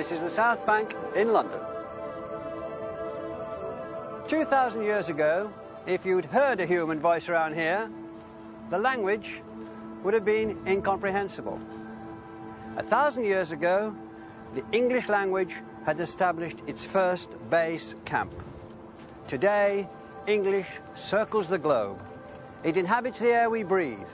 This is the South Bank in London. 2,000 years ago, if you'd heard a human voice around here, the language would have been incomprehensible. 1,000 years ago, the English language had established its first base camp. Today, English circles the globe. It inhabits the air we breathe.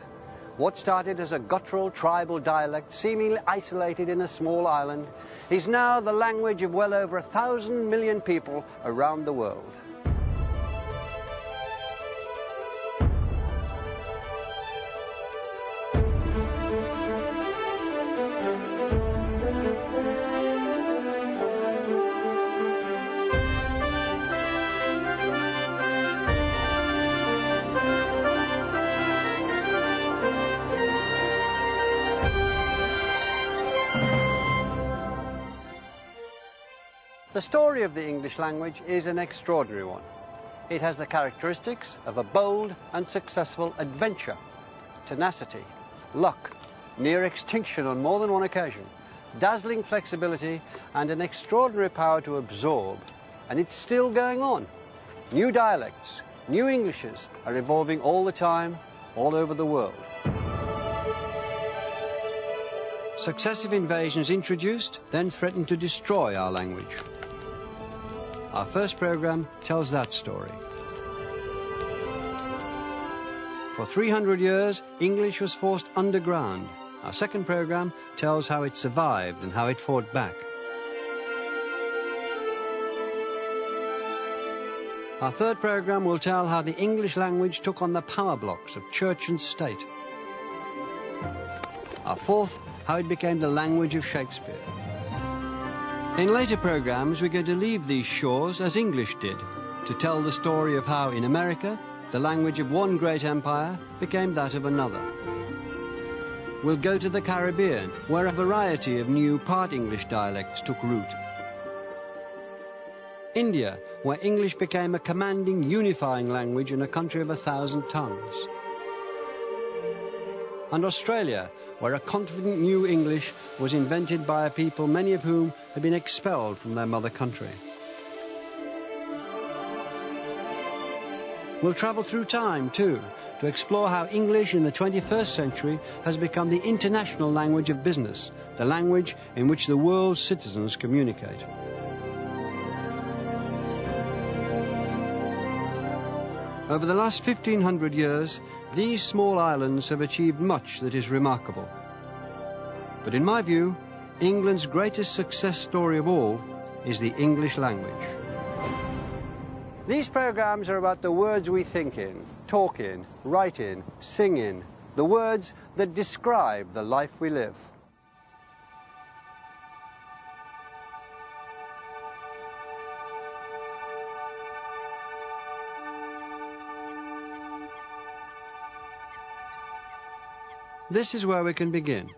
What started as a guttural tribal dialect, seemingly isolated in a small island, is now the language of well over 1,000 million people around the world. The story of the English language is an extraordinary one. It has the characteristics of a bold and successful adventure, tenacity, luck, near extinction on more than one occasion, dazzling flexibility, and an extraordinary power to absorb. And it's still going on. New dialects, new Englishes are evolving all the time, all over the world. Successive invasions introduced, then threatened to destroy our language. Our first program tells that story. For 300 years, English was forced underground. Our second program tells how it survived and how it fought back. Our third program will tell how the English language took on the power blocks of church and state. Our fourth, how it became the language of Shakespeare. In later programs, we're going to leave these shores as English did, to tell the story of how in America, the language of one great empire became that of another. We'll go to the Caribbean, where a variety of new part English dialects took root. India, where English became a commanding, unifying language in a country of 1,000 tongues. And Australia, where a confident new English was invented by a people, many of whom had been expelled from their mother country. We'll travel through time, too, to explore how English in the 21st century has become the international language of business, the language in which the world's citizens communicate. Over the last 1,500 years, these small islands have achieved much that is remarkable. But in my view, England's greatest success story of all is the English language. These programs are about the words we think in, talk in, write in, sing in, the words that describe the life we live. This is where we can begin,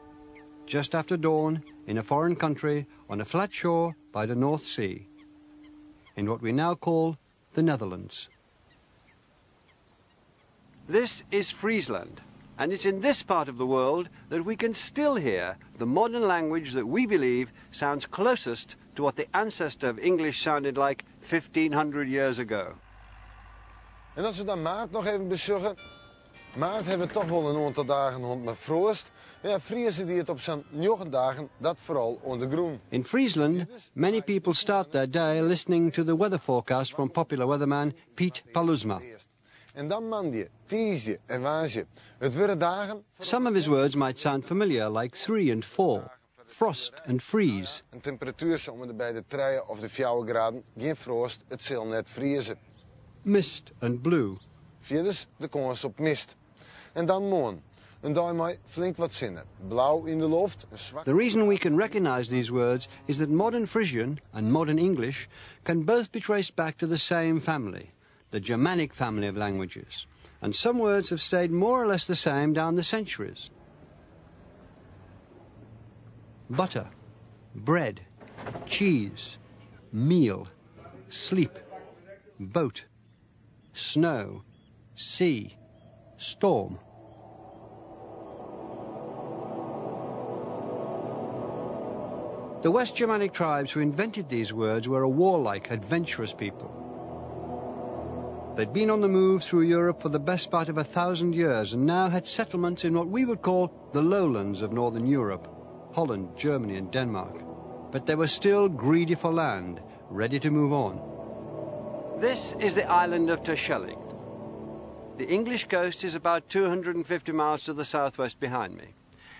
just after dawn, in a foreign country, on a flat shore by the North Sea, in what we now call the Netherlands. This is Friesland, and it's in this part of the world that we can still hear the modern language that we believe sounds closest to what the ancestor of English sounded like 1,500 years ago. En als we dan maart nog even bezoeken, maart hebben we toch wel een aantal dagen rond met frost. Ja, Friese die het op zijn 9 dagen, dat vooral ondergroen. In Friesland, many people start their day listening to the weather forecast from popular weatherman Piet Palusma. En dan mandje, tiesje en waasje. Het worden dagen... Some of his words might sound familiar, like 3 and 4, frost and freeze. Een temperatuur zomer bij de 3 of de 4 graden, geen frost, het zal net vriezen. Mist and blue. Vierders de kans op mist. En dan morgen. En daarmee flink wat zinnen. Blauw in de lucht. The reason we can recognize these words is that modern Frisian and modern English can both be traced back to the same family, the Germanic family of languages. And some words have stayed more or less the same down the centuries. Butter, bread, cheese, meal, sleep, boat, snow, sea, storm. The West Germanic tribes who invented these words were a warlike, adventurous people. They'd been on the move through Europe for the best part of 1,000 years and now had settlements in what we would call the lowlands of northern Europe, Holland, Germany and Denmark. But they were still greedy for land, ready to move on. This is the island of Terschelling. The English coast is about 250 miles to the southwest behind me.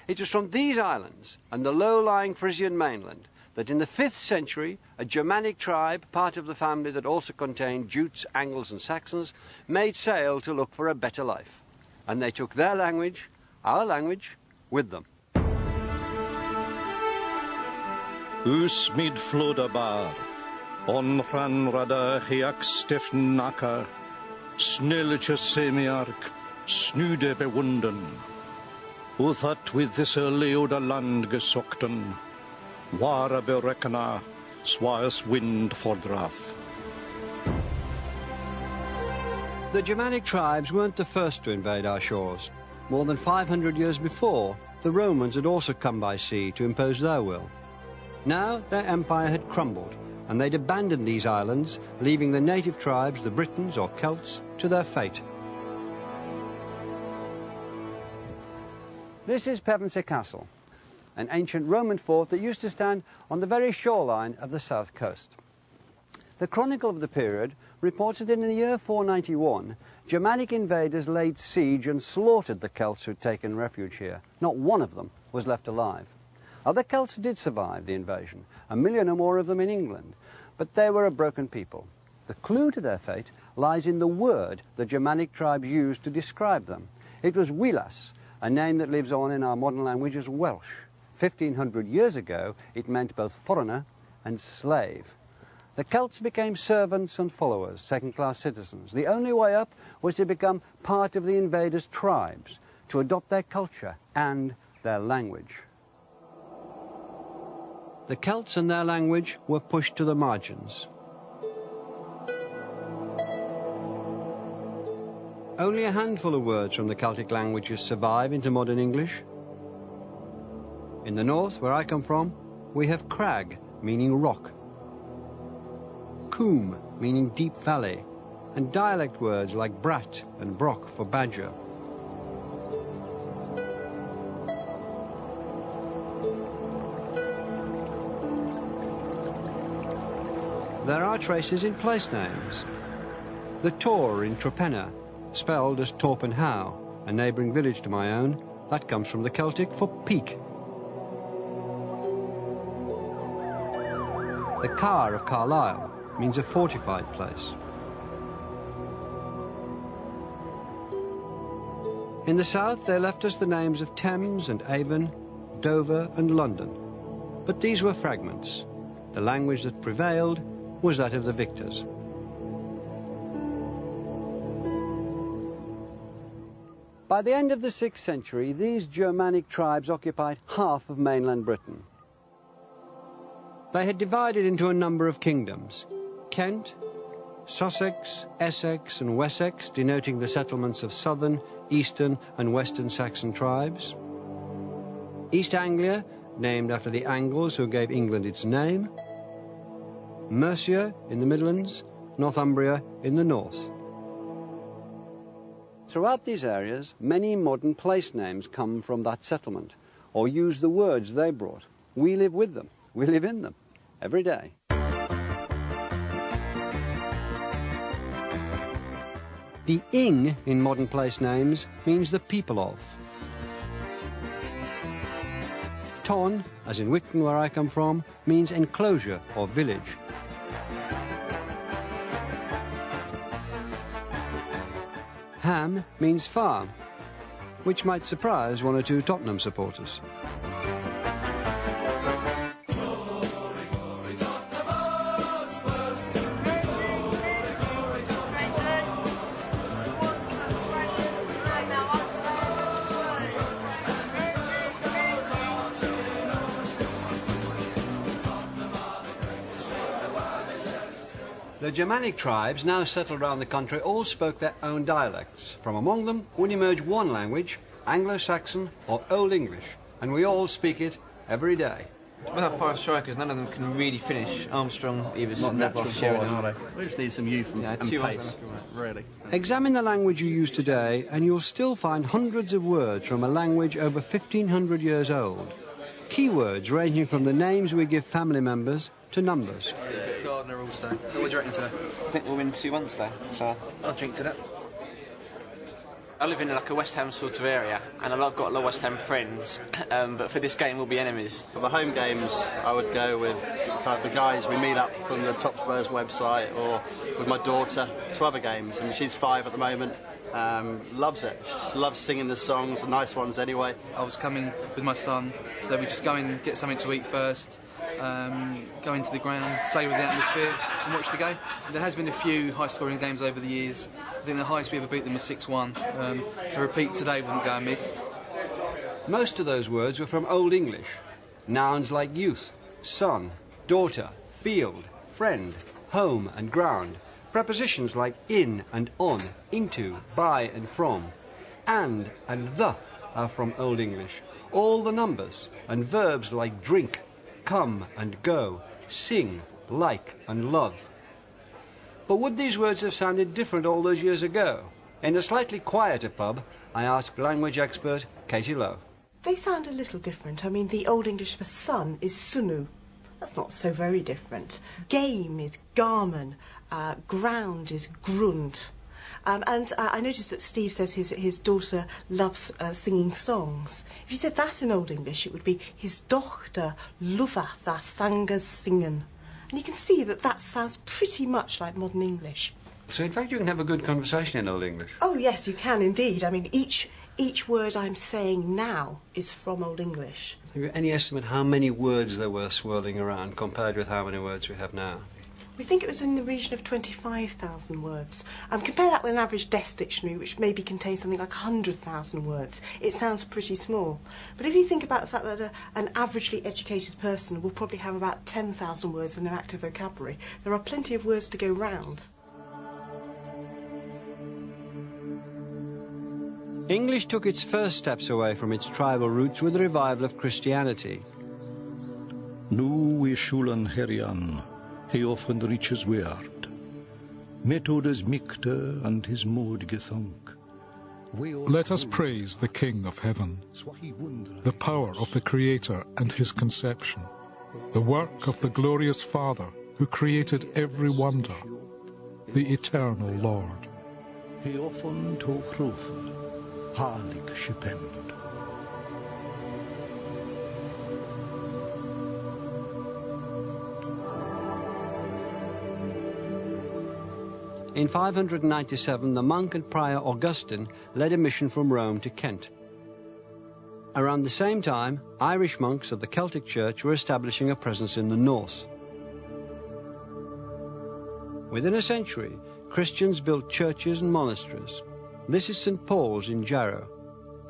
It was from these islands and the low-lying Frisian mainland that in the 5th century a Germanic tribe, part of the family that also contained Jutes, Angles and Saxons, made sail to look for a better life. And they took their language, our language, with them. Us mid flodabar, on ranrada hiak stefnaka, snelletje semiark, snude bewunden. Uthat with this leoda land gesokten, wara berekna, swires wind for draf. The Germanic tribes weren't the first to invade our shores. More than 500 years before, the Romans had also come by sea to impose their will. Now their empire had crumbled, and they'd abandoned these islands, leaving the native tribes, the Britons or Celts, to their fate. This is Pevensey Castle, an ancient Roman fort that used to stand on the very shoreline of the south coast. The chronicle of the period reported that in the year 491, Germanic invaders laid siege and slaughtered the Celts who'd taken refuge here. Not one of them was left alive. Other Celts did survive the invasion, 1 million or more of them in England, but they were a broken people. The clue to their fate lies in the word the Germanic tribes used to describe them. It was Wilas, a name that lives on in our modern language as Welsh. 1,500 years ago, it meant both foreigner and slave. The Celts became servants and followers, second-class citizens. The only way up was to become part of the invaders' tribes, to adopt their culture and their language. The Celts and their language were pushed to the margins. Only a handful of words from the Celtic languages survive into modern English. In the north, where I come from, we have crag, meaning rock, coombe, meaning deep valley, and dialect words like brat and brock for badger. There are traces in place names. The Tor in Tropenna, spelled as Torpenhow, a neighbouring village to my own, that comes from the Celtic for peak. The Car of Carlisle means a fortified place. In the south, they left us the names of Thames and Avon, Dover and London. But these were fragments. The language that prevailed was that of the victors. By the end of the 6th century, these Germanic tribes occupied half of mainland Britain. They had divided into a number of kingdoms: Kent, Sussex, Essex and Wessex, denoting the settlements of southern, eastern and western Saxon tribes; East Anglia, named after the Angles who gave England its name; Mercia in the Midlands, Northumbria in the north. Throughout these areas, many modern place names come from that settlement, or use the words they brought. We live with them. We live in them every day. The ing in modern place names means the people of. Ton, as in Wicton where I come from, means enclosure or village. Ham means farm, which might surprise one or two Tottenham supporters. The Germanic tribes now settled around the country all spoke their own dialects. From among them would emerge one language, Anglo-Saxon or Old English, and we all speak it every day. With our 5 strikers, none of them can really finish. Armstrong, Everson, Ross, Sheridan. We just need some youth and pace, really. Examine the language you use today and you'll still find hundreds of words from a language over 1,500 years old. Keywords ranging from the names we give family members to numbers. Gardner also. So what do you reckon today? I think we'll win 2-1 today. So I'll drink to that. I live in like a West Ham sort of area, and I've got a lot of West Ham friends, but for this game we'll be enemies. For the home games, I would go with the guys we meet up from the Top Spurs website, or with my daughter to other games. I mean, she's 5 at the moment, loves it. She loves singing the songs, the nice ones anyway. I was coming with my son, so we just go in, get something to eat first, go into the ground, savour the atmosphere and watch the game. There has been a few high-scoring games over the years. I think the highest we ever beat them was 6-1. A repeat today wouldn't go amiss. Most of those words were from Old English. Nouns like youth, son, daughter, field, friend, home and ground. Prepositions like in and on, into, by and from. And the are from Old English. All the numbers and verbs like drink, come and go, sing, like and love. But would these words have sounded different all those years ago? In a slightly quieter pub, I asked language expert Katie Lowe. They sound a little different. I mean, the Old English for sun is sunu. That's not so very different. Game is garmen. Ground is grund. I noticed that Steve says his daughter loves singing songs. If you said that in Old English, it would be his dochter loveth a sangas singen. And you can see that that sounds pretty much like modern English. So in fact you can have a good conversation in Old English? Oh yes, you can indeed. I mean, each word I'm saying now is from Old English. Have you any estimate how many words there were swirling around compared with how many words we have now? We think it was in the region of 25,000 words. Compare that with an average desk dictionary, which maybe contains something like 100,000 words. It sounds pretty small. But if you think about the fact that an averagely educated person will probably have about 10,000 words in their active vocabulary, there are plenty of words to go round. English took its first steps away from its tribal roots with the revival of Christianity. Nu I schulen herian, he often reaches weird. Methodes mikte and his mood gethunk. Let us praise the King of Heaven, the power of the Creator and his conception, the work of the glorious Father who created every wonder, the eternal Lord. He often to groven, halig schipend. In 597, the monk and prior Augustine led a mission from Rome to Kent. Around the same time, Irish monks of the Celtic Church were establishing a presence in the north. Within a century, Christians built churches and monasteries. This is St. Paul's in Jarrow,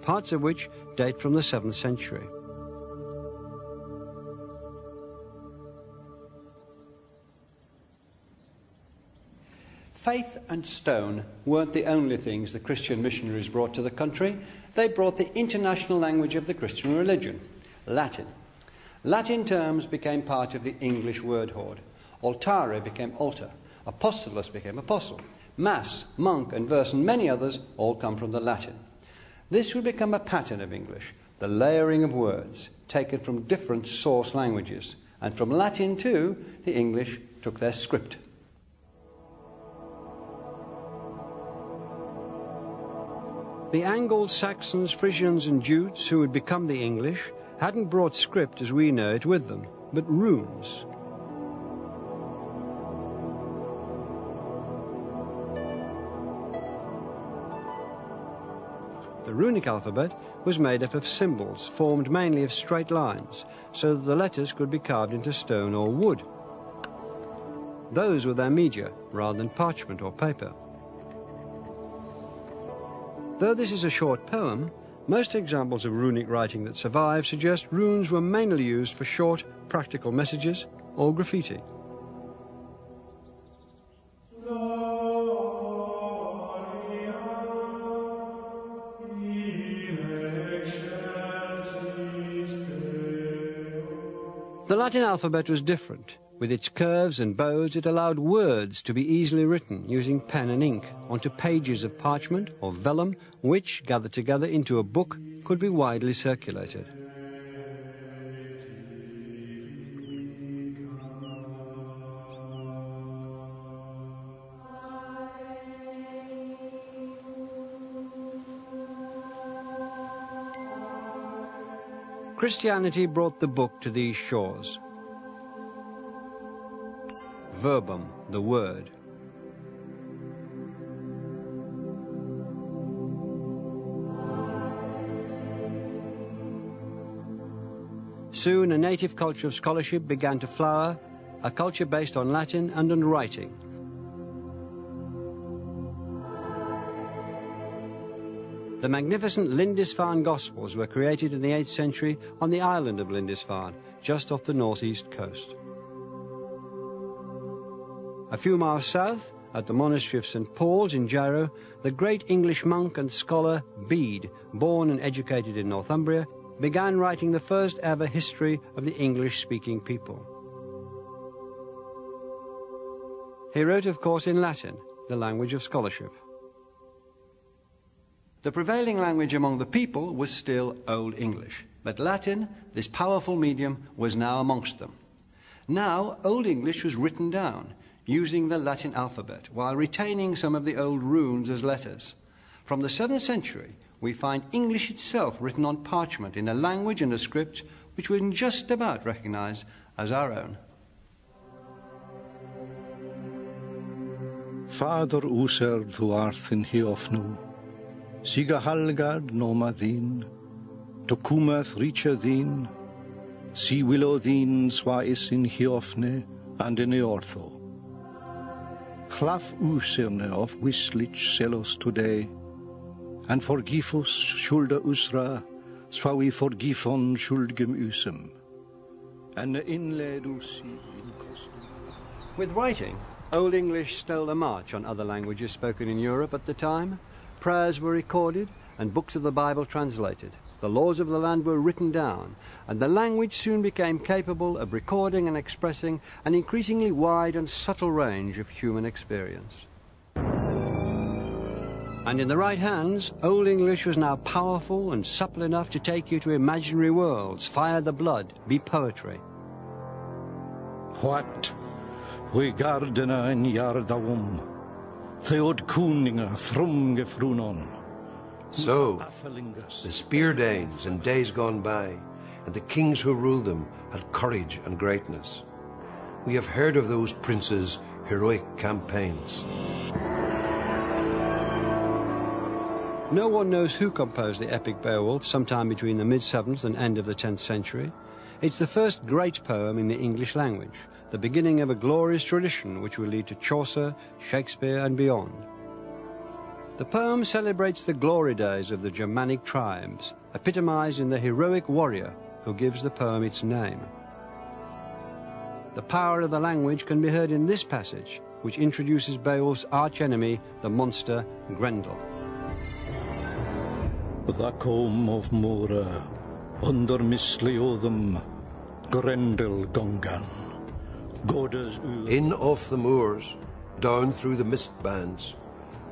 parts of which date from the 7th century. Faith and stone weren't the only things the Christian missionaries brought to the country. They brought the international language of the Christian religion, Latin. Latin terms became part of the English word hoard. Altare became altar. Apostolos became apostle. Mass, monk and verse and many others all come from the Latin. This would become a pattern of English, the layering of words taken from different source languages. And from Latin too, the English took their script. The Angles, Saxons, Frisians and Jutes, who had become the English, hadn't brought script as we know it with them, but runes. The runic alphabet was made up of symbols formed mainly of straight lines, so that the letters could be carved into stone or wood. Those were their media, rather than parchment or paper. Though this is a short poem, most examples of runic writing that survive suggest runes were mainly used for short, practical messages or graffiti. The Latin alphabet was different. With its curves and bows, it allowed words to be easily written using pen and ink onto pages of parchment or vellum, which, gathered together into a book, could be widely circulated. Christianity brought the book to these shores. Verbum, the word. Soon a native culture of scholarship began to flower, a culture based on Latin and on writing. The magnificent Lindisfarne Gospels were created in the 8th century on the island of Lindisfarne, just off the northeast coast. A few miles south, at the monastery of St. Paul's in Jarrow, the great English monk and scholar Bede, born and educated in Northumbria, began writing the first ever history of the English-speaking people. He wrote, of course, in Latin, the language of scholarship. The prevailing language among the people was still Old English, but Latin, this powerful medium, was now amongst them. Now, Old English was written down, using the Latin alphabet, while retaining some of the old runes as letters. From the 7th century, we find English itself written on parchment in a language and a script which we can just about recognize as our own. Father user thu arth in hiofnu, siga halgad noma dhin, tokumath richa dhin, si willow dhin swa is in hiofne and in eortho. Chlaf userne of wislich selos today, and forgifus schulda usra, swa we forgifon schuldgem usem, and inled usi in custom. With writing, Old English stole a march on other languages spoken in Europe at the time. Prayers were recorded and books of the Bible translated. The laws of the land were written down, and the language soon became capable of recording and expressing an increasingly wide and subtle range of human experience. And in the right hands, Old English was now powerful and supple enough to take you to imaginary worlds, fire the blood, be poetry. What? We gardena in Yardawum, Theod Kuninga Thrum Gefrunon. So, the Spear Danes in days gone by, and the kings who ruled them, had courage and greatness. We have heard of those princes' heroic campaigns. No one knows who composed the epic Beowulf sometime between the mid-7th and end of the 10th century. It's the first great poem in the English language, the beginning of a glorious tradition which will lead to Chaucer, Shakespeare and beyond. The poem celebrates the glory days of the Germanic tribes, epitomized in the heroic warrior who gives the poem its name. The power of the language can be heard in this passage, which introduces Beowulf's archenemy, the monster Grendel. The comb of Mora, under Misleodum, Grendel Gungan, in off the moors, down through the mist bands,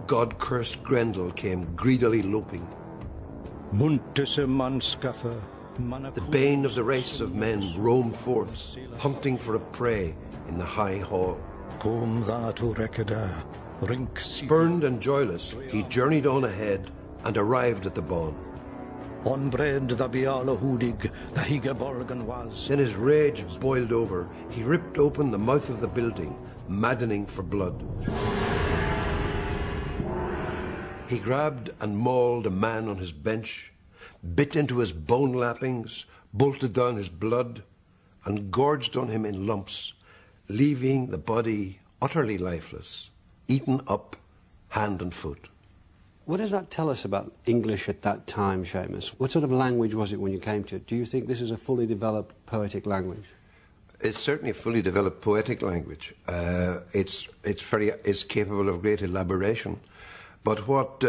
God-cursed Grendel came greedily loping. The bane of the race of men roamed forth, hunting for a prey in the high hall. Spurned and joyless, he journeyed on ahead and arrived at the bawn. Then his rage boiled over. He ripped open the mouth of the building, maddening for blood. He grabbed and mauled a man on his bench, bit into his bone lappings, bolted down his blood, and gorged on him in lumps, leaving the body utterly lifeless, eaten up hand and foot. What does that tell us about English at that time, Seamus? What sort of language was it when you came to it? Do you think this is a fully developed poetic language? It's certainly a fully developed poetic language. It's capable of great elaboration. But what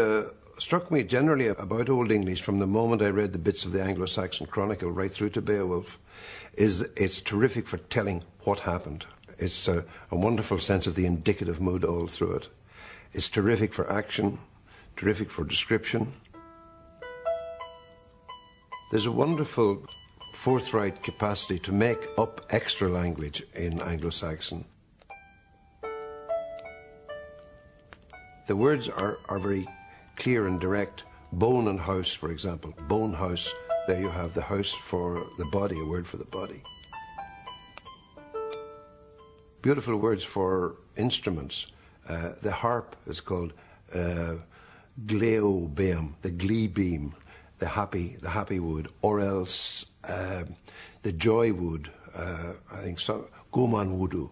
struck me generally about Old English from the moment I read the bits of the Anglo-Saxon Chronicle right through to Beowulf is it's terrific for telling what happened. It's a wonderful sense of the indicative mood all through it. It's terrific for action, terrific for description. There's a wonderful forthright capacity to make up extra language in Anglo-Saxon. The words are very clear and direct. Bone and house, for example. Bone house, there you have the house for the body, a word for the body. Beautiful words for instruments. The harp is called gleobeam, the glee beam, the happy wood, or else the joy wood, I think so, goman wudu.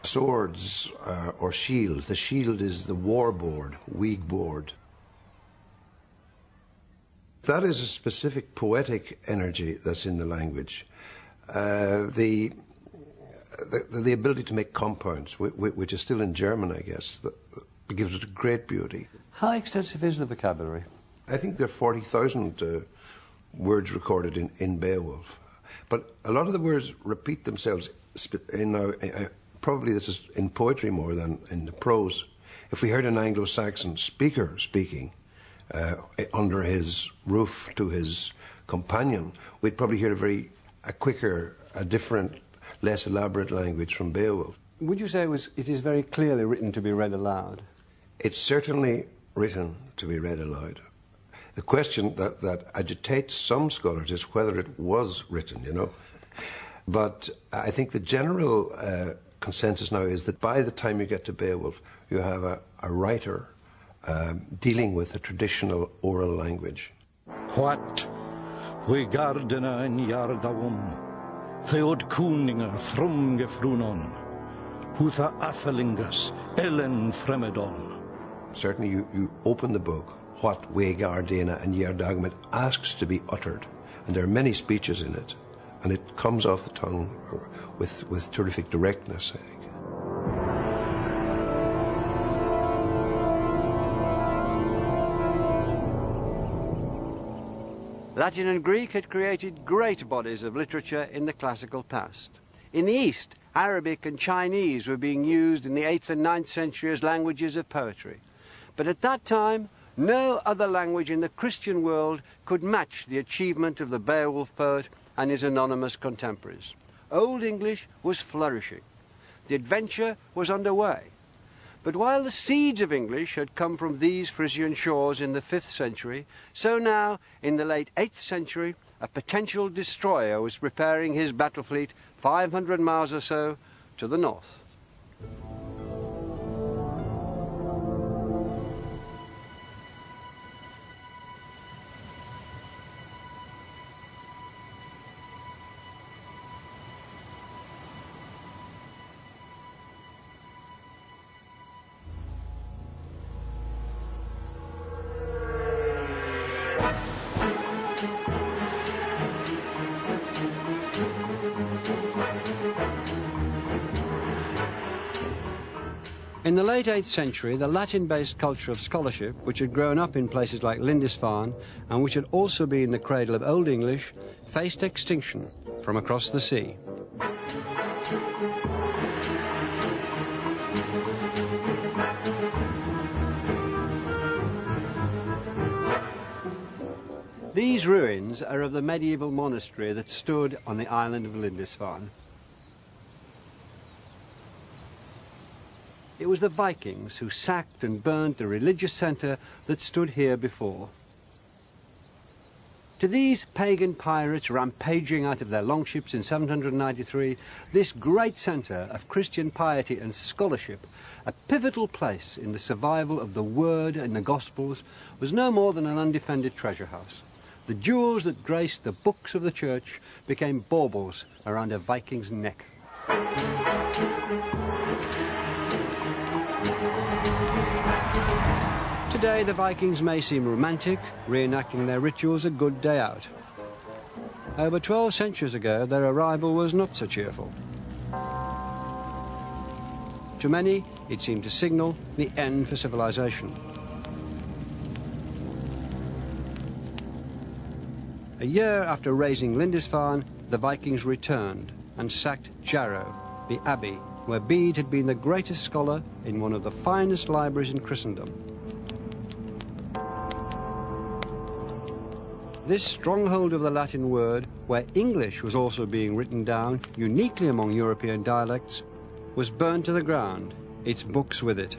Swords or shields. The shield is the war board, weag board. That is a specific poetic energy that's in the language. The ability to make compounds, which is still in German, I guess, that gives it a great beauty. How extensive is the vocabulary? I think there are 40,000 words recorded in Beowulf. But a lot of the words repeat themselves probably this is in poetry more than in the prose. If we heard an Anglo-Saxon speaker speaking under his roof to his companion, we'd probably hear a quicker, a different, less elaborate language from Beowulf. Would you say it is very clearly written to be read aloud? It's certainly written to be read aloud. The question that agitates some scholars is whether it was written, you know. But I think the general consensus now is that by the time you get to Beowulf, you have a writer dealing with a traditional oral language. What? We gardena in Yardawum, Theod Kuninga Thrum Gefrunon, Hutha Athelingus, Ellen Fremedon. Certainly you open the book, what we gardena and Yardagum, it asks to be uttered. And there are many speeches in it. And it comes off the tongue with terrific directness, I think. Latin and Greek had created great bodies of literature in the classical past. In the East, Arabic and Chinese were being used in the 8th and 9th century as languages of poetry. But at that time, no other language in the Christian world could match the achievement of the Beowulf poet and his anonymous contemporaries. Old English was flourishing. The adventure was underway. But while the seeds of English had come from these Frisian shores in the 5th century, so now, in the late 8th century, a potential destroyer was preparing his battle fleet 500 miles or so to the north. In the late 8th century, the Latin-based culture of scholarship, which had grown up in places like Lindisfarne and which had also been the cradle of Old English, faced extinction from across the sea. These ruins are of the medieval monastery that stood on the island of Lindisfarne. It was the Vikings who sacked and burned the religious centre that stood here before. To these pagan pirates rampaging out of their longships in 793, this great centre of Christian piety and scholarship, a pivotal place in the survival of the Word and the Gospels, was no more than an undefended treasure house. The jewels that graced the books of the church became baubles around a Viking's neck. Today, the Vikings may seem romantic, reenacting their rituals a good day out. Over 12 centuries ago, their arrival was not so cheerful. To many, it seemed to signal the end for civilization. A year after razing Lindisfarne, the Vikings returned and sacked Jarrow, the abbey, where Bede had been the greatest scholar in one of the finest libraries in Christendom. This stronghold of the Latin word, where English was also being written down, uniquely among European dialects, was burned to the ground, its books with it.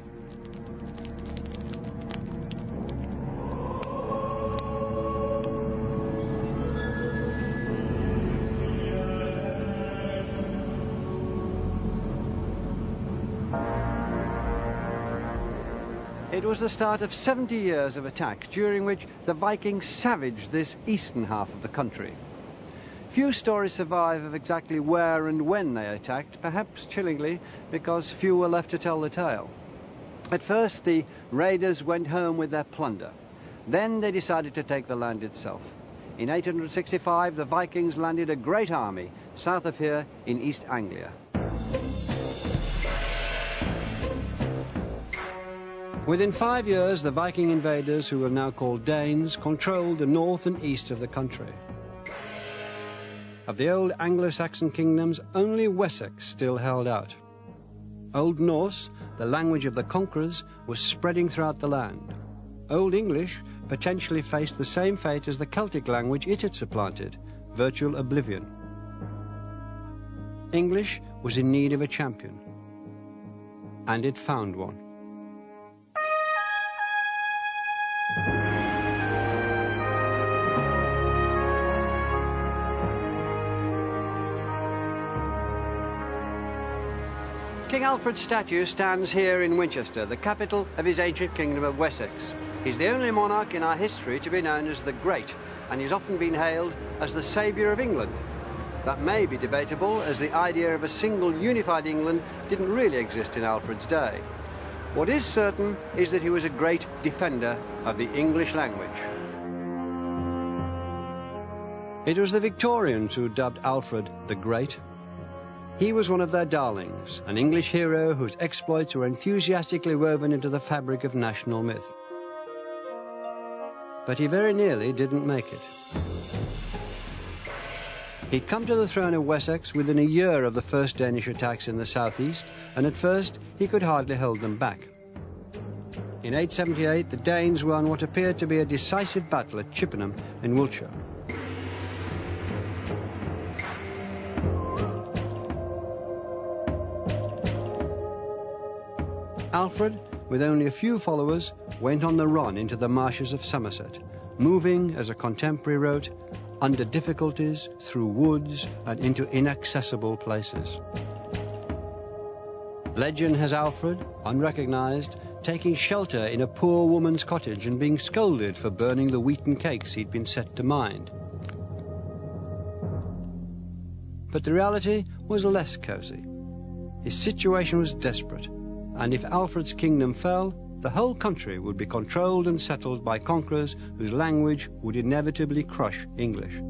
It was the start of 70 years of attack, during which the Vikings savaged this eastern half of the country. Few stories survive of exactly where and when they attacked, perhaps chillingly because few were left to tell the tale. At first, the raiders went home with their plunder. Then they decided to take the land itself. In 865, the Vikings landed a great army south of here in East Anglia. Within 5 years, the Viking invaders, who were now called Danes, controlled the north and east of the country. Of the old Anglo-Saxon kingdoms, only Wessex still held out. Old Norse, the language of the conquerors, was spreading throughout the land. Old English potentially faced the same fate as the Celtic language it had supplanted, virtual oblivion. English was in need of a champion, and it found one. King Alfred's statue stands here in Winchester, the capital of his ancient kingdom of Wessex. He's the only monarch in our history to be known as the Great, and he's often been hailed as the saviour of England. That may be debatable, as the idea of a single unified England didn't really exist in Alfred's day. What is certain is that he was a great defender of the English language. It was the Victorians who dubbed Alfred the Great. He was one of their darlings, an English hero whose exploits were enthusiastically woven into the fabric of national myth. But he very nearly didn't make it. He'd come to the throne of Wessex within a year of the first Danish attacks in the southeast, and at first he could hardly hold them back. In 878, the Danes won what appeared to be a decisive battle at Chippenham in Wiltshire. Alfred, with only a few followers, went on the run into the marshes of Somerset, moving, as a contemporary wrote, under difficulties, through woods, and into inaccessible places. Legend has Alfred, unrecognized, taking shelter in a poor woman's cottage and being scolded for burning the wheaten cakes he'd been set to mind. But the reality was less cosy. His situation was desperate, and if Alfred's kingdom fell, the whole country would be controlled and settled by conquerors whose language would inevitably crush English.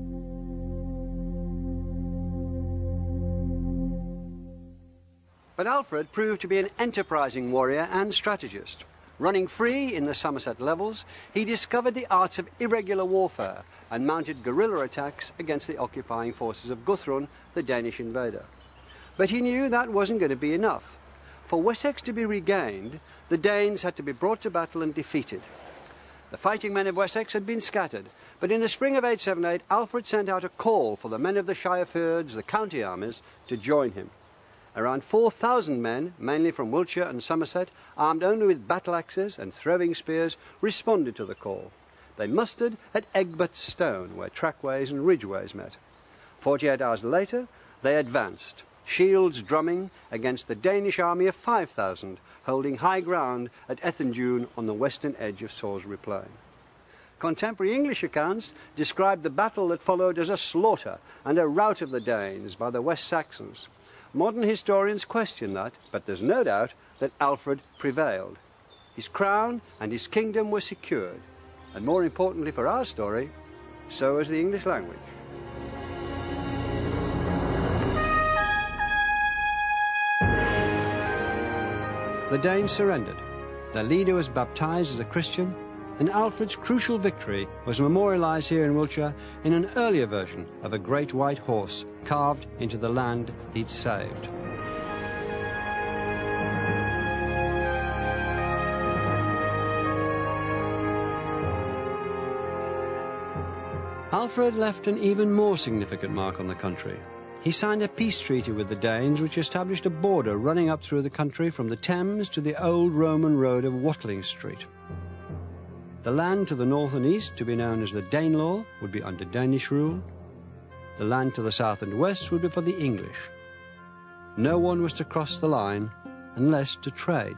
But Alfred proved to be an enterprising warrior and strategist. Running free in the Somerset levels, he discovered the arts of irregular warfare and mounted guerrilla attacks against the occupying forces of Guthrun, the Danish invader. But he knew that wasn't going to be enough. For Wessex to be regained, the Danes had to be brought to battle and defeated. The fighting men of Wessex had been scattered, but in the spring of 878, Alfred sent out a call for the men of the Shire Fyrds, the county armies, to join him. Around 4,000 men, mainly from Wiltshire and Somerset, armed only with battle axes and throwing spears, responded to the call. They mustered at Egbert Stone, where trackways and ridgeways met. 48 hours later, they advanced, shields drumming, against the Danish army of 5,000, holding high ground at Ethandune on the western edge of Salisbury Plain. Contemporary English accounts describe the battle that followed as a slaughter and a rout of the Danes by the West Saxons. Modern historians question that, but there's no doubt that Alfred prevailed. His crown and his kingdom were secured, and more importantly for our story, so was the English language. the Danes surrendered. Their leader was baptized as a Christian, and Alfred's crucial victory was memorialized here in Wiltshire in an earlier version of a great white horse carved into the land he'd saved. Alfred left an even more significant mark on the country. He signed a peace treaty with the Danes which established a border running up through the country from the Thames to the old Roman road of Watling Street. The land to the north and east, to be known as the Danelaw, would be under Danish rule. The land to the south and west would be for the English. No one was to cross the line unless to trade.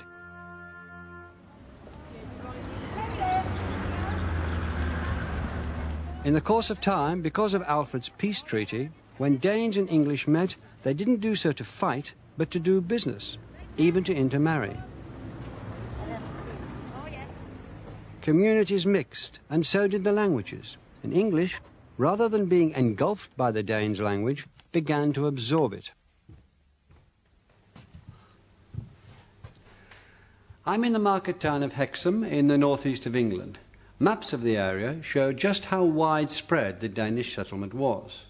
In the course of time, because of Alfred's peace treaty, when Danes and English met, they didn't do so to fight, but to do business, even to intermarry. Communities mixed, and so did the languages. And English, rather than being engulfed by the Danes' language, began to absorb it. I'm in the market town of Hexham in the northeast of England. Maps of the area show just how widespread the Danish settlement was.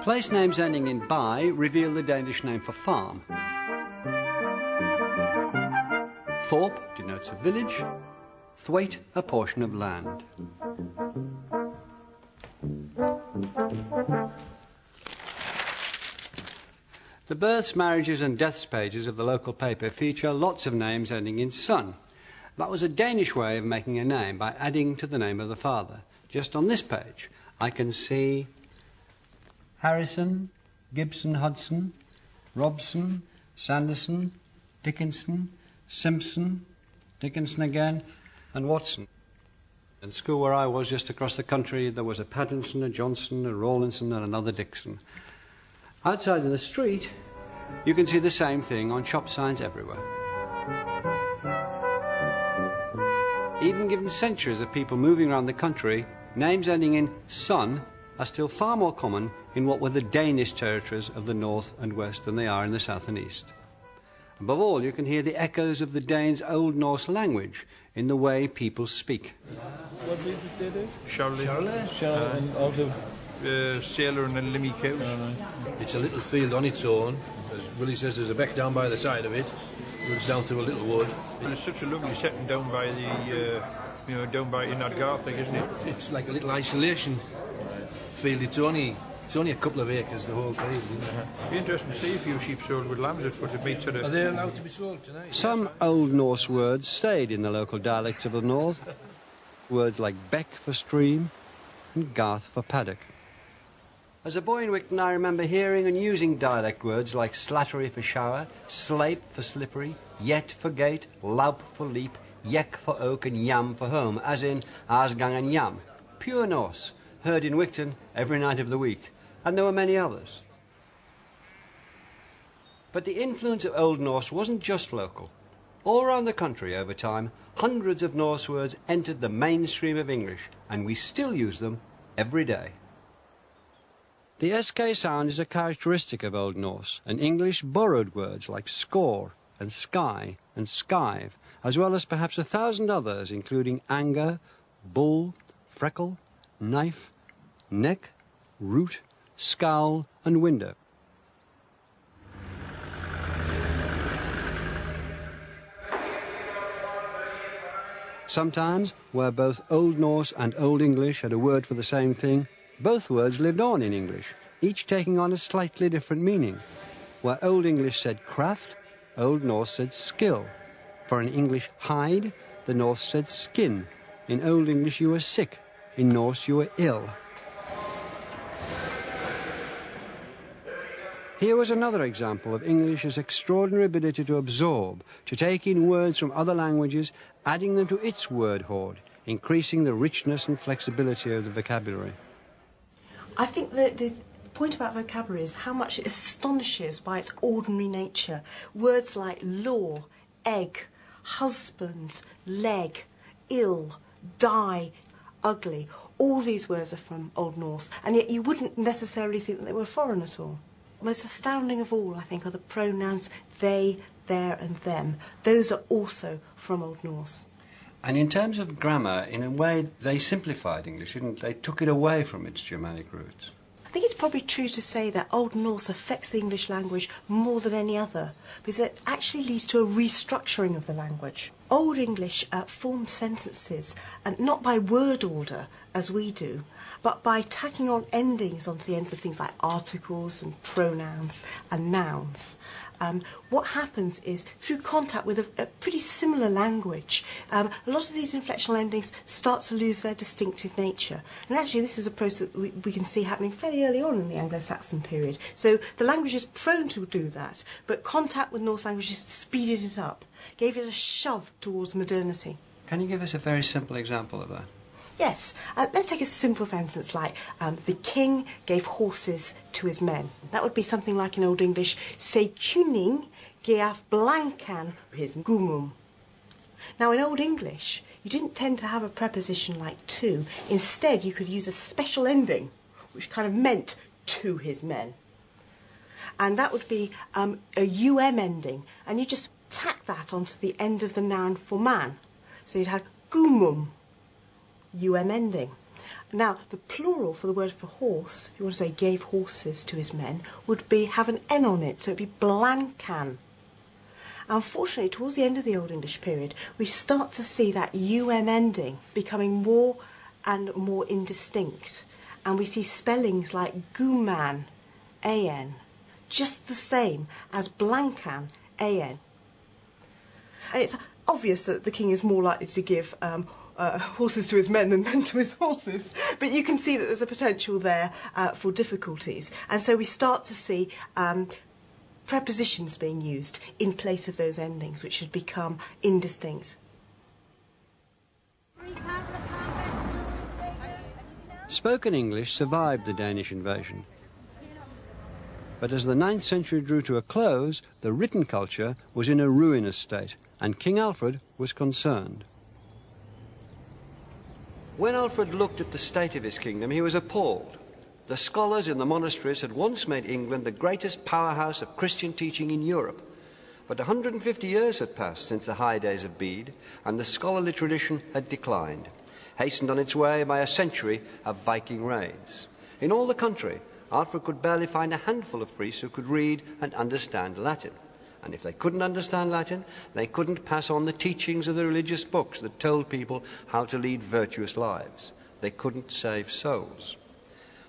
Place names ending in "by" reveal the Danish name for farm. Thorpe denotes a village, Thwaite a portion of land. The births, marriages and deaths pages of the local paper feature lots of names ending in "son." That was a Danish way of making a name by adding to the name of the father. Just on this page, I can see Harrison, Gibson Hudson, Robson, Sanderson, Dickinson, Simpson, Dickinson again, and Watson. In school where I was just across the country, there was a Pattinson, a Johnson, a Rawlinson, and another Dixon. Outside in the street, you can see the same thing on shop signs everywhere. Even given centuries of people moving around the country, names ending in "son" are still far more common in what were the Danish territories of the north and west than they are in the south and east. Above all, you can hear the echoes of the Danes' Old Norse language in the way people speak. What did you say it is? Charlie. Charlie, and out of... Sailor and Limmy cows. It's a little field on its own. As Willie says, there's a beck down by the side of it. It runs down through a little wood. And it's such a lovely setting down by the, down by Inardgarth, isn't it? It's like a little isolation field. It's only a couple of acres, the whole field. It'd be interesting to see a few sheep sold with lambs. It would be sort of... Are they allowed to be sold tonight? Some Old Norse words stayed in the local dialects of the north. Words like beck for stream and garth for paddock. As a boy in Wigton, I remember hearing and using dialect words like slattery for shower, slape for slippery, yet for gate, laup for leap, yek for oak and yam for home, as in Arsgang and Yam. Pure Norse, heard in Wigton every night of the week, and there were many others. But the influence of Old Norse wasn't just local. All around the country over time, hundreds of Norse words entered the mainstream of English, and we still use them every day. The SK sound is a characteristic of Old Norse, and English borrowed words like score and sky and skive, as well as perhaps 1,000 others, including anger, bull, freckle, knife, neck, root, scowl, and window. Sometimes, where both Old Norse and Old English had a word for the same thing, both words lived on in English, each taking on a slightly different meaning. Where Old English said craft, Old Norse said skill. For in English hide, the Norse said skin. In Old English you were sick, in Norse you were ill. Here was another example of English's extraordinary ability to absorb, to take in words from other languages, adding them to its word hoard, increasing the richness and flexibility of the vocabulary. I think that the point about vocabulary is how much it astonishes by its ordinary nature. Words like law, egg, husband, leg, ill, die, ugly, all these words are from Old Norse, and yet you wouldn't necessarily think that they were foreign at all. Most astounding of all, I think, are the pronouns they, their and them. Those are also from Old Norse. And in terms of grammar, in a way, they simplified English, didn't they? They took it away from its Germanic roots. I think it's probably true to say that Old Norse affects the English language more than any other, because it actually leads to a restructuring of the language. Old English formed sentences, and not by word order, as we do, but by tacking on endings onto the ends of things like articles and pronouns and nouns. What happens is, through contact with a pretty similar language, a lot of these inflectional endings start to lose their distinctive nature. And actually this is a process that we can see happening fairly early on in the Anglo-Saxon period. So the language is prone to do that, but contact with Norse languages speeded it up, gave it a shove towards modernity. Can you give us a very simple example of that? Yes, let's take a simple sentence like, the king gave horses to his men. That would be something like in Old English, Se kuning gaf blankan his gumum. Now in Old English, you didn't tend to have a preposition like to. Instead, you could use a special ending, which kind of meant to his men. And that would be a um ending, and you just tack that onto the end of the noun for man. So you'd have gumum. ending. Now, the plural for the word for horse, if you want to say gave horses to his men, would be have an N on it, so it would be blankan. Unfortunately, towards the end of the Old English period, we start to see that ending becoming more and more indistinct. And we see spellings like guman, an, just the same as blankan, an. And it's obvious that the king is more likely to give horses to his men than men to his horses, but you can see that there's a potential there for difficulties, and so we start to see prepositions being used in place of those endings, which should become indistinct. Spoken English survived the Danish invasion, but as the 9th century drew to a close, the written culture was in a ruinous state, and King Alfred was concerned. When Alfred looked at the state of his kingdom, he was appalled. The scholars in the monasteries had once made England the greatest powerhouse of Christian teaching in Europe. But 150 years had passed since the high days of Bede, and the scholarly tradition had declined, hastened on its way by a century of Viking raids. In all the country, Alfred could barely find a handful of priests who could read and understand Latin. And if they couldn't understand Latin, they couldn't pass on the teachings of the religious books that told people how to lead virtuous lives. They couldn't save souls.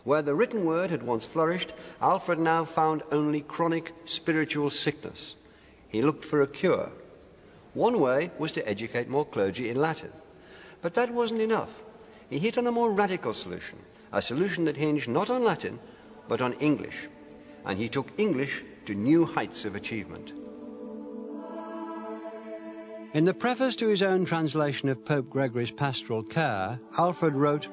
Where the written word had once flourished, Alfred now found only chronic spiritual sickness. He looked for a cure. One way was to educate more clergy in Latin. But that wasn't enough. He hit on a more radical solution, a solution that hinged not on Latin, but on English. And he took English to new heights of achievement. In the preface to his own translation of Pope Gregory's Pastoral Care, Alfred wrote,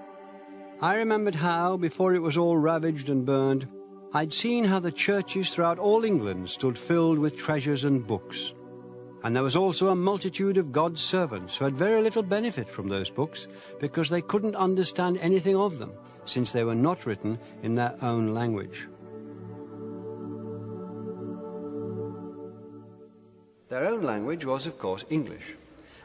"I remembered how, before it was all ravaged and burned, I'd seen how the churches throughout all England stood filled with treasures and books. And there was also a multitude of God's servants who had very little benefit from those books because they couldn't understand anything of them, since they were not written in their own language." Their own language was, of course, English.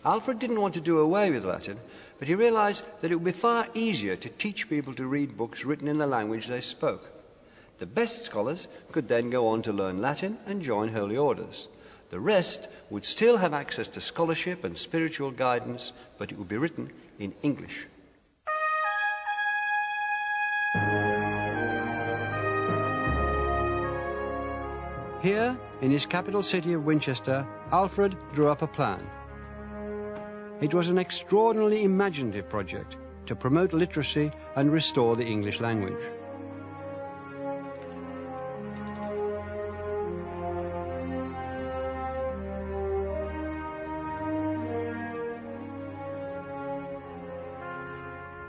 Alfred didn't want to do away with Latin, but he realized that it would be far easier to teach people to read books written in the language they spoke. The best scholars could then go on to learn Latin and join holy orders. The rest would still have access to scholarship and spiritual guidance, but it would be written in English. Here, in his capital city of Winchester, Alfred drew up a plan. It was an extraordinarily imaginative project to promote literacy and restore the English language.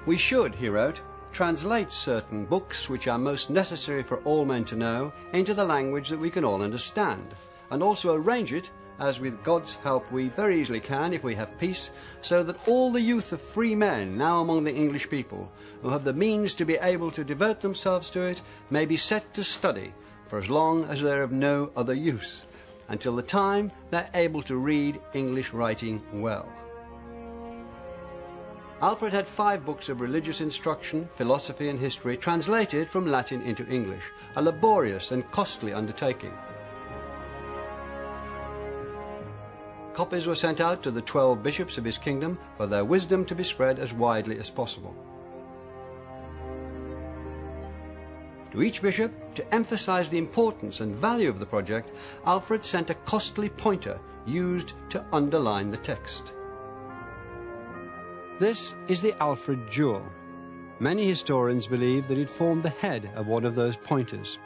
We should, he wrote, translate certain books which are most necessary for all men to know into the language that we can all understand, and also arrange it, as with God's help we very easily can if we have peace, so that all the youth of free men now among the English people, who have the means to be able to devote themselves to it, may be set to study for as long as they're of no other use, until the time they're able to read English writing well. Alfred had 5 books of religious instruction, philosophy and history translated from Latin into English, a laborious and costly undertaking. Copies were sent out to the 12 bishops of his kingdom for their wisdom to be spread as widely as possible. To each bishop, to emphasize the importance and value of the project, Alfred sent a costly pointer used to underline the text. This is the Alfred jewel. Many historians believe that it formed the head of one of those pointers.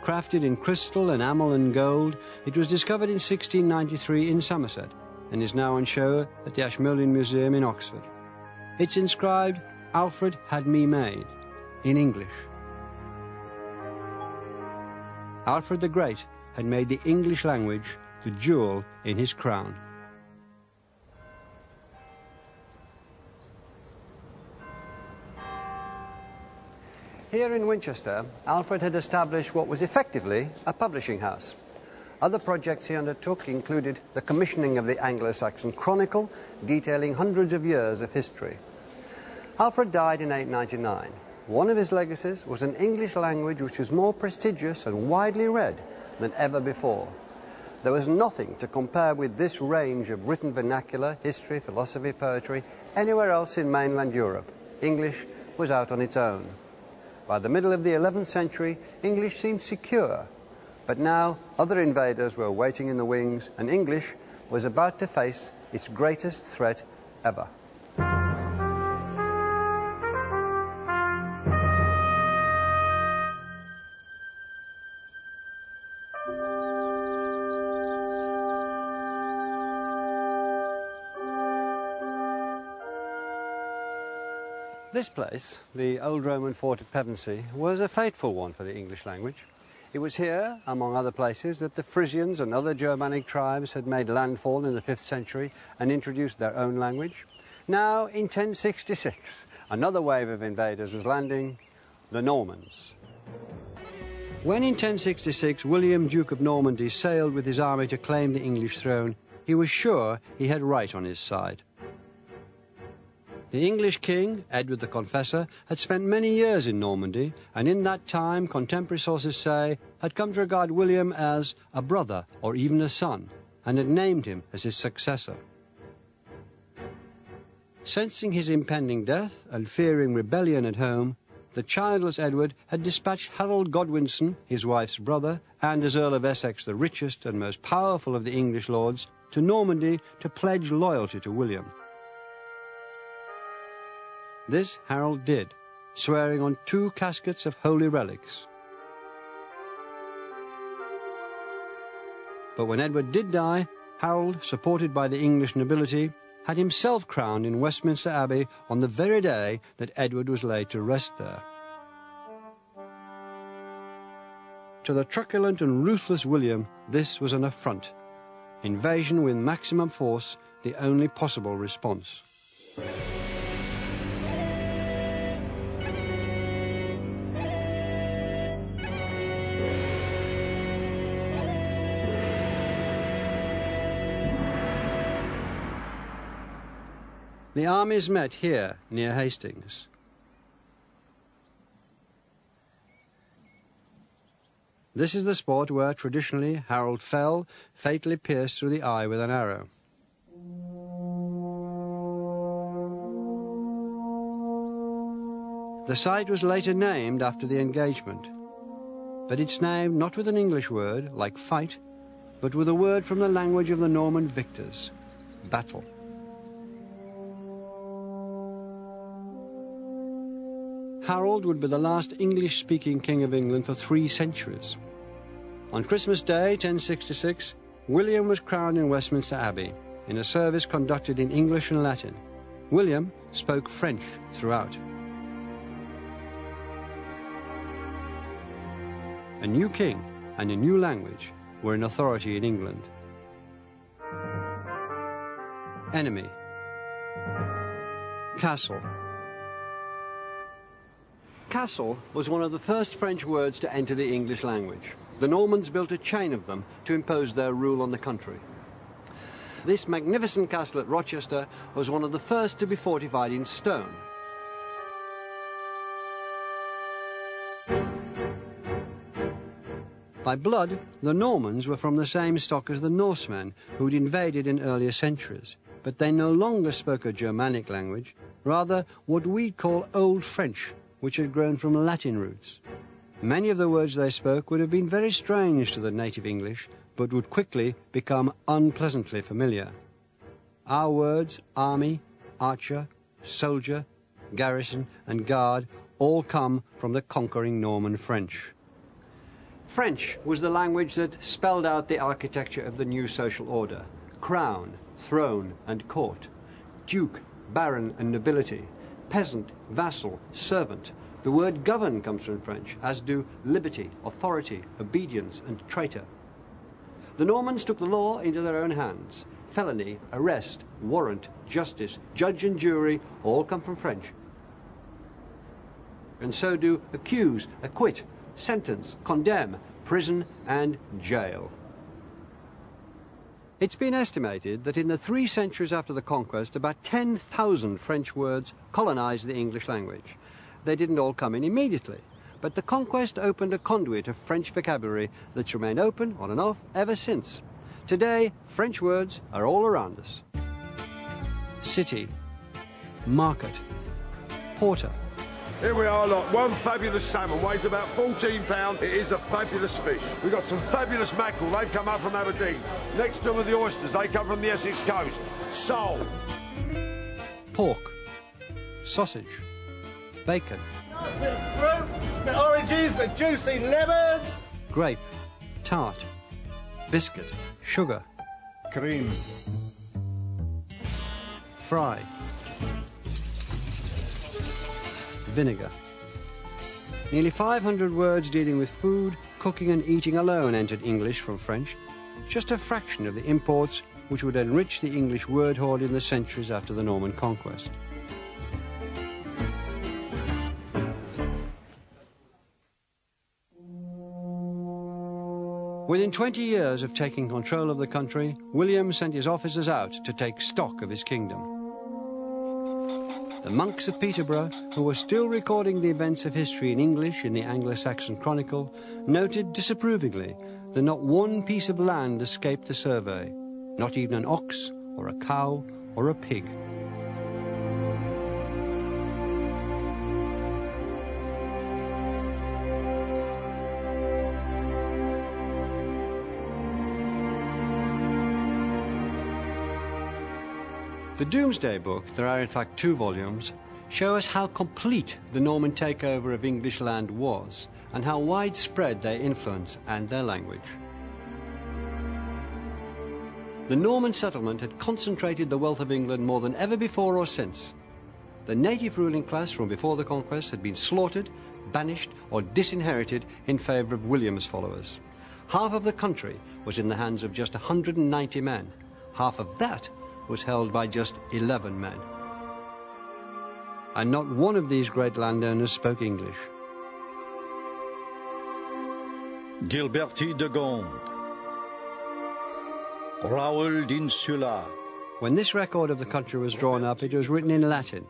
Crafted in crystal, enamel and gold, it was discovered in 1693 in Somerset and is now on show at the Ashmolean Museum in Oxford. It's inscribed, "Alfred had me made," in English. Alfred the Great had made the English language the jewel in his crown. Here in Winchester, Alfred had established what was effectively a publishing house. Other projects he undertook included the commissioning of the Anglo-Saxon Chronicle, detailing hundreds of years of history. Alfred died in 899. One of his legacies was an English language which was more prestigious and widely read than ever before. There was nothing to compare with this range of written vernacular, history, philosophy, poetry, anywhere else in mainland Europe. English was out on its own. By the middle of the 11th century, English seemed secure, but now other invaders were waiting in the wings, and English was about to face its greatest threat ever. This place, the old Roman fort at Pevensey, was a fateful one for the English language. It was here, among other places, that the Frisians and other Germanic tribes had made landfall in the 5th century and introduced their own language. Now, in 1066, another wave of invaders was landing, the Normans. When in 1066 William, Duke of Normandy, sailed with his army to claim the English throne, he was sure he had right on his side. The English king, Edward the Confessor, had spent many years in Normandy, and in that time, contemporary sources say, had come to regard William as a brother or even a son, and had named him as his successor. Sensing his impending death and fearing rebellion at home, the childless Edward had dispatched Harold Godwinson, his wife's brother, and as Earl of Essex, the richest and most powerful of the English lords, to Normandy to pledge loyalty to William. This Harold did, swearing on 2 caskets of holy relics. But when Edward did die, Harold, supported by the English nobility, had himself crowned in Westminster Abbey on the very day that Edward was laid to rest there. To the truculent and ruthless William, this was an affront. Invasion with maximum force, the only possible response. The armies met here, near Hastings. This is the spot where, traditionally, Harold fell, fatally pierced through the eye with an arrow. The site was later named after the engagement, but it's named not with an English word, like fight, but with a word from the language of the Norman victors, battle. Harold would be the last English-speaking king of England for 3 centuries. On Christmas Day, 1066, William was crowned in Westminster Abbey, in a service conducted in English and Latin. William spoke French throughout. A new king and a new language were in authority in England. Enemy. Castle. Castle was one of the first French words to enter the English language. The Normans built a chain of them to impose their rule on the country. This magnificent castle at Rochester was one of the first to be fortified in stone. By blood, the Normans were from the same stock as the Norsemen who'd invaded in earlier centuries, but they no longer spoke a Germanic language, rather what we'd call Old French, which had grown from Latin roots. Many of the words they spoke would have been very strange to the native English, but would quickly become unpleasantly familiar. Our words, army, archer, soldier, garrison, and guard, all come from the conquering Norman French. French was the language that spelled out the architecture of the new social order: crown, throne, and court, duke, baron, and nobility, peasant, vassal, servant. The word govern comes from French, as do liberty, authority, obedience, and traitor. The Normans took the law into their own hands. Felony, arrest, warrant, justice, judge and jury all come from French. And so do accuse, acquit, sentence, condemn, prison, and jail. It's been estimated that in the 3 centuries after the conquest, about 10,000 French words colonized the English language. They didn't all come in immediately, but the conquest opened a conduit of French vocabulary that's remained open on and off ever since. Today, French words are all around us. City, market, porter. Here we are, look, one fabulous salmon, weighs about 14 pounds. It is a fabulous fish. We've got some fabulous mackerel, they've come up from Aberdeen. Next to them are the oysters, they come from the Essex coast. Sole. Pork, sausage, bacon. Nice bit of fruit, bit of oranges, bit of juicy lemons. Grape, tart, biscuit, sugar. Cream. Fry. Vinegar. Nearly 500 words dealing with food, cooking and eating alone entered English from French, just a fraction of the imports which would enrich the English word hoard in the centuries after the Norman conquest. Within 20 years of taking control of the country, William sent his officers out to take stock of his kingdom. The monks of Peterborough, who were still recording the events of history in English in the Anglo-Saxon Chronicle, noted disapprovingly that not one piece of land escaped the survey, not even an ox or a cow or a pig. The Domesday Book, there are in fact 2 volumes, show us how complete the Norman takeover of English land was and how widespread their influence and their language. The Norman settlement had concentrated the wealth of England more than ever before or since. The native ruling class from before the conquest had been slaughtered, banished or disinherited in favour of William's followers. Half of the country was in the hands of just 190 men. Half of that was held by just 11 men. And not one of these great landowners spoke English. Gilberti de Gaunt, Raoul d'Insula. When this record of the country was drawn up, it was written in Latin,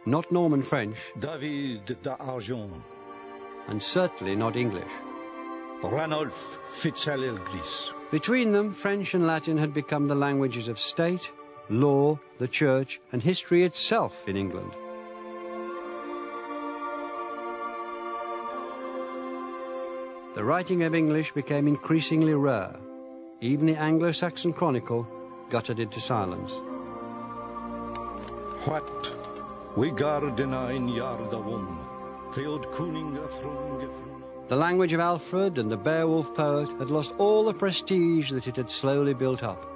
not Norman French, David d'Argent, and certainly not English. Ranulph Fitzalergris. Between them, French and Latin had become the languages of state, law, the church, and history itself in England. The writing of English became increasingly rare. Even the Anglo-Saxon Chronicle guttered into silence. What we gardena in Yardawum, Theod Kuninga from The language of Alfred and the Beowulf poet had lost all the prestige that it had slowly built up.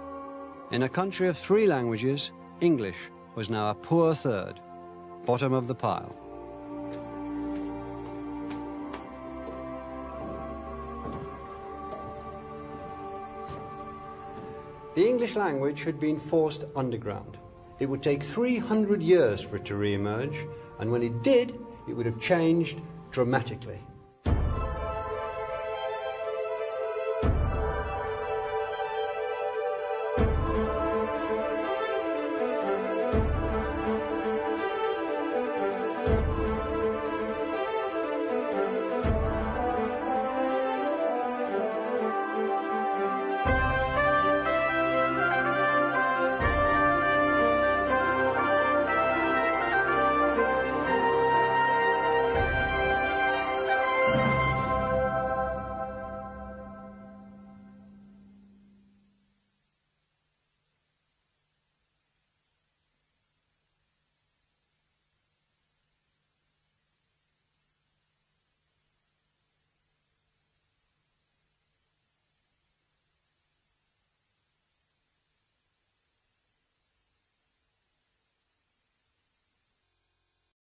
In a country of 3 languages, English was now a poor third, bottom of the pile. The English language had been forced underground. It would take 300 years for it to re-emerge, and when it did, it would have changed dramatically.